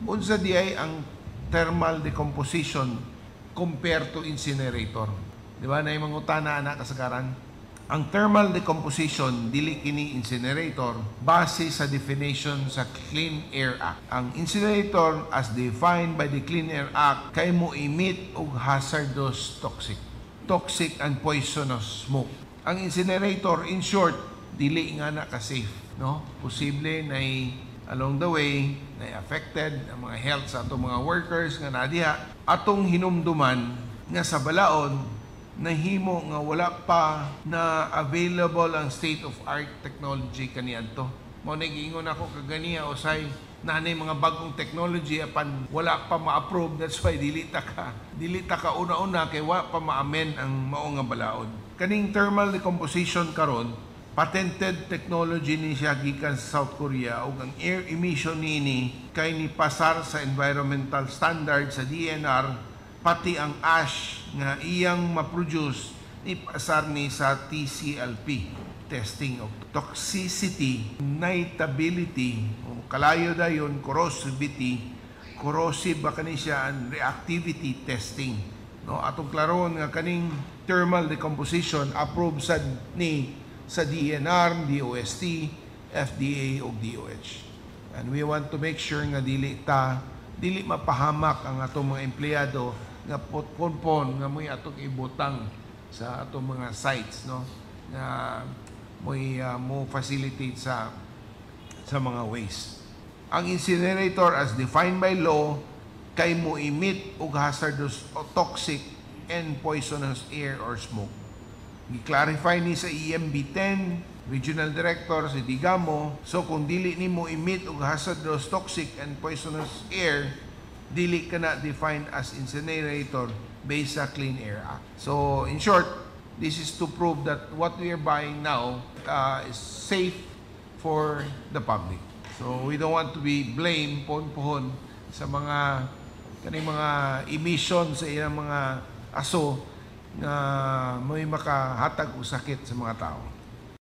Unsa di ay ang thermal decomposition compared to incinerator? Di ba na yung mangutana anak kasagaran? Ang thermal decomposition dili kini incinerator base sa definition sa Clean Air Act. Ang incinerator as defined by the Clean Air Act kay mo emit og hazardous toxic and poisonous smoke. Ang incinerator in short dili nga na ka safe, no? Posible na along the way na affected ang mga health sa atong mga workers nga nadiha atong hinumduman nga sa balaod nahimo nga wala pa na available ang state-of-art technology kaniadto. Mao nag-ingon ako kaganiya usay nanay mga bagong technology apan wala pa ma-approve, that's why dili ta ka una-una kay wa pa ma-amend ang mao nga balaod. Kaning thermal decomposition karon patented technology ni siya gikan sa South Korea ug ang air emission nini kay ni pasar sa environmental standard sa DNR, pati ang ash nga iyang ma-produce ipasar ni sa TCLP, testing of toxicity, nightability, kalayo dayon, corrosivity, corrosive ba kani siya, and reactivity testing. No, atong klaron nga kaning thermal decomposition approved sa DNR, DOST, FDA ug DOH. And we want to make sure nga dili mapahamak ang atong mga empleyado nga potpon nga mo'y atong ibutang sa atong mga sites, no, nga mo'y mo facilitate sa mga waste. Ang incinerator as defined by law kay mo emit og hazardous o toxic and poisonous air or smoke. Gi-clarify ni sa EMB 10 Regional Director si Digamo, so kung dili nimo emit og hazardous toxic and poisonous air, dili ka na defined as incinerator based sa Clean Air Act. So, in short, this is to prove that what we are buying now is safe for the public. So, we don't want to be blamed pohon sa mga emissions sa ilang mga aso na may makahatag o sakit sa mga tao.